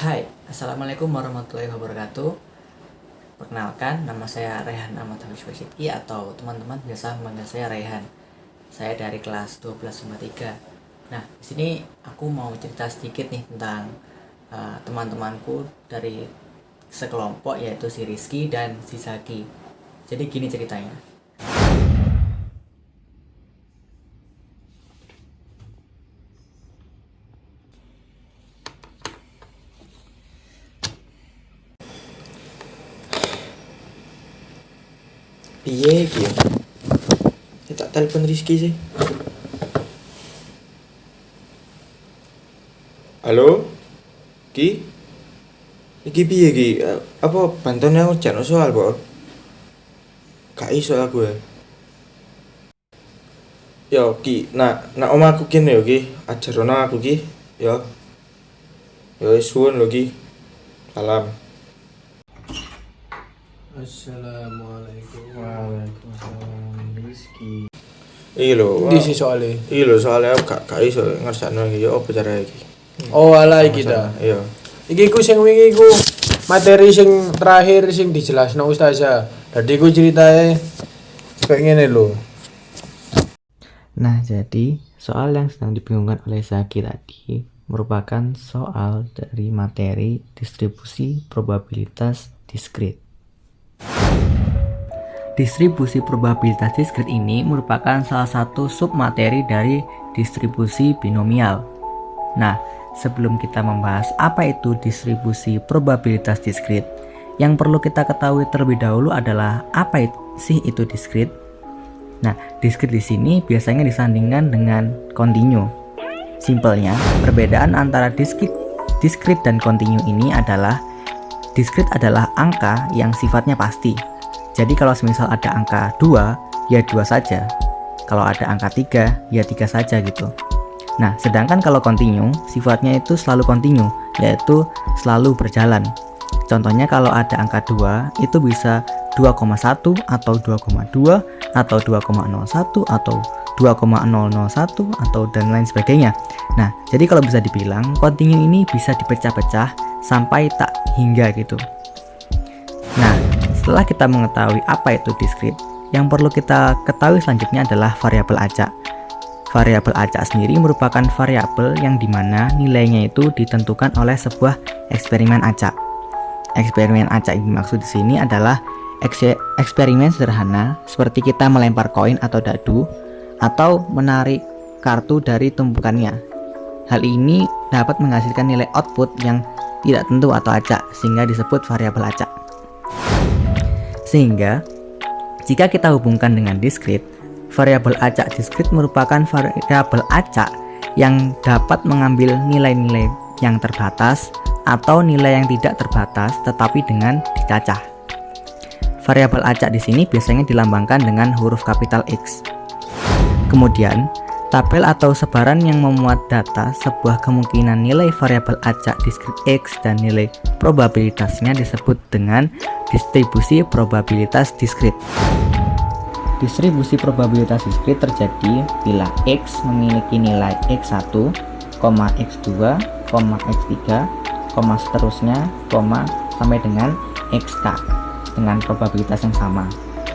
Hai, Assalamualaikum warahmatullahi wabarakatuh. Perkenalkan, nama saya Rehan Ahmad Hafiz Wasidki atau teman-teman biasa memanggil saya Rehan. Saya dari kelas 12 Nah, di sini aku mau cerita sedikit nih tentang teman-temanku dari sekelompok, yaitu si Rizky dan si Zaki. Jadi gini ceritanya. Piye iki ya? Tak telepon Rizky sih. Halo? Ki? Iki piye ki? Apa bantuannya aku jan soal, Bos? Gak iso aku ya. Yo Ki, nak oma aku kene yo Ki. Ajarono aku Ki. Yo. Yo suwun lho Ki. Salam. Assalamualaikum. Waalaikumsalam. Rizky. Iki lho. Di si soalnya. Iki lho soalnya aku gak iso ngersakno iki yo apa carane iki. Oh ala iki ta. Iya. Iki ku sing wingi ku materi sing terakhir sing dijelasno ustazah. Dadi ku ceritae kayak ngene lho. Nah, jadi soal yang sedang dibingungkan oleh Zaki tadi merupakan soal dari materi distribusi probabilitas diskrit. Distribusi probabilitas diskrit ini merupakan salah satu submateri dari distribusi binomial. Nah, sebelum kita membahas apa itu distribusi probabilitas diskrit, yang perlu kita ketahui terlebih dahulu adalah apa sih itu diskrit. Nah, diskrit di sini biasanya disandingkan dengan kontinu. Simpelnya, perbedaan antara diskrit dan kontinu ini adalah diskrit adalah angka yang sifatnya pasti. Jadi kalau semisal ada angka 2, ya 2 saja. Kalau ada angka 3, ya 3 saja gitu. Nah, sedangkan kalau kontinu, sifatnya itu selalu kontinu, yaitu selalu berjalan. Contohnya kalau ada angka 2, itu bisa 2,1 atau 2,2 atau 2,01 atau 2,001 atau dan lain sebagainya. Nah, jadi kalau bisa dibilang kontinu ini bisa dipecah-pecah sampai tak hingga gitu. Nah, setelah kita mengetahui apa itu diskrit, yang perlu kita ketahui selanjutnya adalah variabel acak. Variabel acak sendiri merupakan variabel yang dimana nilainya itu ditentukan oleh sebuah eksperimen acak. Eksperimen acak yang dimaksud di sini adalah eksperimen sederhana seperti kita melempar koin atau dadu atau menarik kartu dari tumpukannya. Hal ini dapat menghasilkan nilai output yang tidak tentu atau acak, sehingga disebut variabel acak. Sehingga jika kita hubungkan dengan diskrit, variabel acak diskrit merupakan variabel acak yang dapat mengambil nilai-nilai yang terbatas atau nilai yang tidak terbatas tetapi dengan dicacah. Variabel acak di sini biasanya dilambangkan dengan huruf kapital X. Kemudian, tabel atau sebaran yang memuat data sebuah kemungkinan nilai variabel acak diskrit X dan nilai probabilitasnya disebut dengan distribusi probabilitas diskrit. Distribusi probabilitas diskrit terjadi bila X memiliki nilai X1, X2, X3, seterusnya, sampai dengan XK dengan probabilitas yang sama,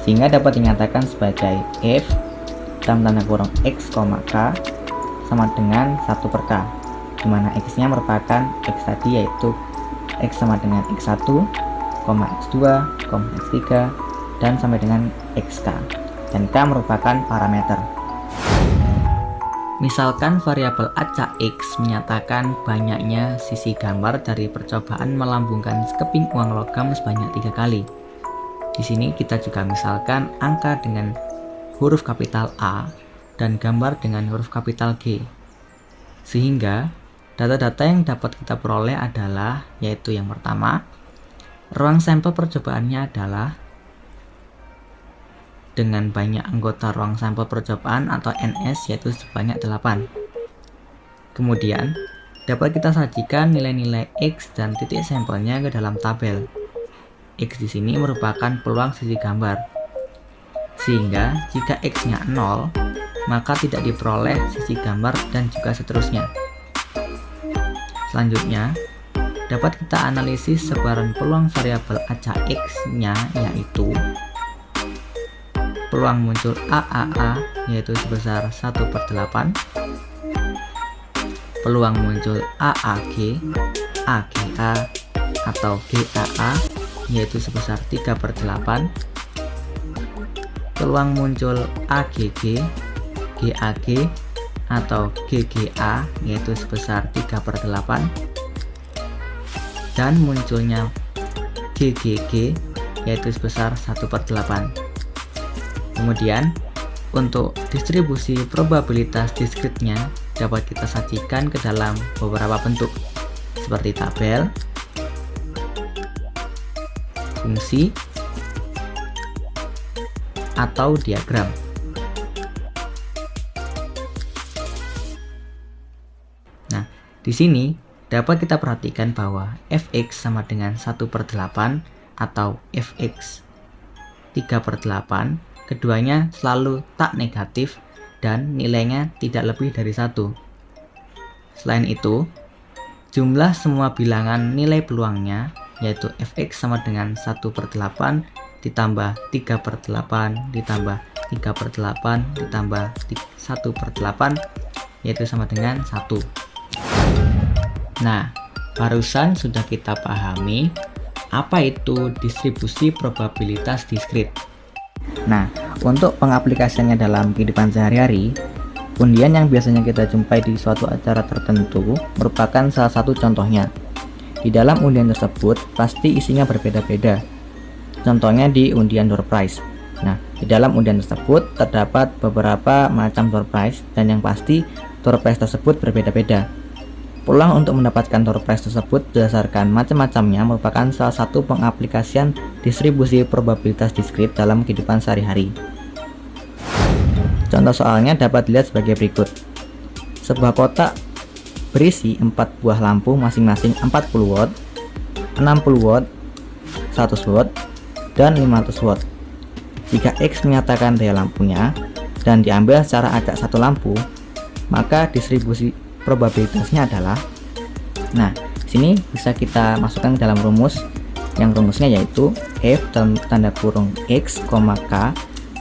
sehingga dapat dinyatakan sebagai F dalam tanda kurung X, K sama dengan 1 per K, dimana X nya merupakan X tadi, yaitu X sama dengan X1, X2, X3 dan sampai dengan XK, dan K merupakan parameter. Misalkan variabel acak X menyatakan banyaknya sisi gambar dari percobaan melambungkan keping uang logam sebanyak 3 kali. Di sini kita juga misalkan angka dengan huruf kapital A dan gambar dengan huruf kapital G. Sehingga data-data yang dapat kita peroleh adalah, yaitu yang pertama, ruang sampel percobaannya adalah dengan banyak anggota ruang sampel percobaan atau NS, yaitu sebanyak 8. Kemudian dapat kita sajikan nilai-nilai X dan titik sampelnya ke dalam tabel. X di sini merupakan peluang sisi gambar, sehingga jika X-nya 0, maka tidak diperoleh sisi gambar dan juga seterusnya. Selanjutnya, dapat kita analisis sebaran peluang variabel acak X-nya, yaitu peluang muncul AAA yaitu sebesar 1/8, peluang muncul AAG, AGA atau GAA yaitu sebesar 3/8, peluang muncul AGG, GAG atau GGA yaitu sebesar 3/8, dan munculnya GGG yaitu sebesar 1/8. Kemudian untuk distribusi probabilitas diskritnya dapat kita sajikan ke dalam beberapa bentuk seperti tabel, fungsi, atau diagram. Nah, di sini dapat kita perhatikan bahwa fx sama dengan 1/8 atau fx 3/8, keduanya selalu tak negatif dan nilainya tidak lebih dari 1. Selain itu, jumlah semua bilangan nilai peluangnya yaitu fx sama dengan 1/8 ditambah 3/8 ditambah 3/8 ditambah 1/8 yaitu sama dengan 1. Nah, barusan sudah kita pahami apa itu distribusi probabilitas diskrit. Nah, untuk pengaplikasiannya dalam kehidupan sehari-hari, undian yang biasanya kita jumpai di suatu acara tertentu merupakan salah satu contohnya. Di dalam undian tersebut pasti isinya berbeda-beda. Contohnya di undian door prize. Nah, di dalam undian tersebut terdapat beberapa macam door prize dan yang pasti door prize tersebut berbeda-beda. Peluang untuk mendapatkan door prize tersebut berdasarkan macam-macamnya merupakan salah satu pengaplikasian distribusi probabilitas diskrit dalam kehidupan sehari-hari. Contoh soalnya dapat dilihat sebagai berikut. Sebuah kotak berisi 4 buah lampu masing-masing 40 watt, 60 watt, 100 watt, dan 500 watt. Jika X menyatakan daya lampunya dan diambil secara acak satu lampu, maka distribusi probabilitasnya adalah, nah sini bisa kita masukkan ke dalam rumus, yang rumusnya yaitu F dalam tanda kurung X, K dalam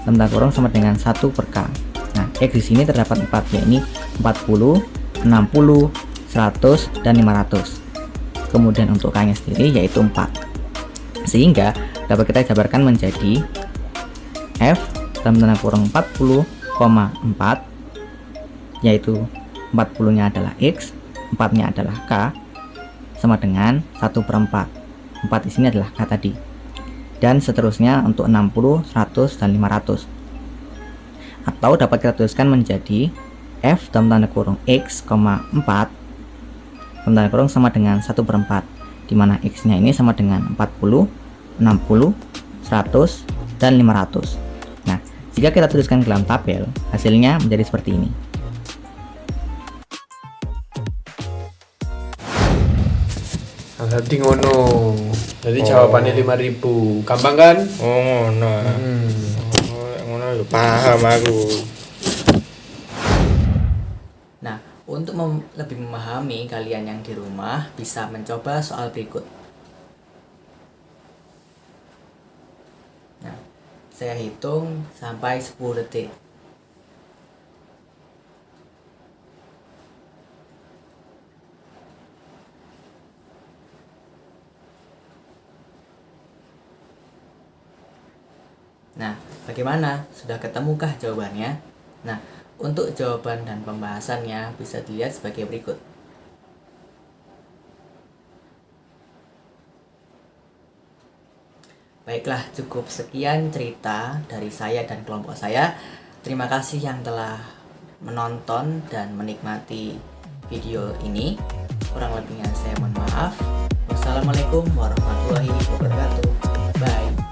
tanda kurung sama dengan 1/K. Nah, X di sini terdapat 4, yakni 40, 60, 100, dan 500. Kemudian untuk K nya sendiri yaitu 4, sehingga dapat kita jabarkan menjadi F dalam tanda kurung 40,4 yaitu 40 nya adalah X, 4 nya adalah K, sama dengan 1/4. 4 di sini adalah K tadi. Dan seterusnya untuk 60, 100, dan 500. Atau dapat kita tuliskan menjadi F dalam tanda kurung X, 4 dalam tanda kurung sama dengan 1/4, di mana X nya ini sama dengan 40, 60, 100, dan 500. Nah, jika kita tuliskan ke dalam tabel, hasilnya menjadi seperti ini. Jadi ngono. Jadi jawabannya 5.000. Gampang kan? Oh, ngono. Ngono yo paham aku. Nah, untuk lebih memahami, kalian yang di rumah bisa mencoba soal berikut. Nah, saya hitung sampai 10 detik. Nah, bagaimana? Sudah ketemukah jawabannya? Nah, untuk jawaban dan pembahasannya bisa dilihat sebagai berikut. Baiklah, cukup sekian cerita dari saya dan kelompok saya. Terima kasih yang telah menonton dan menikmati video ini. Kurang lebihnya saya mohon maaf. Wassalamualaikum warahmatullahi wabarakatuh. Bye.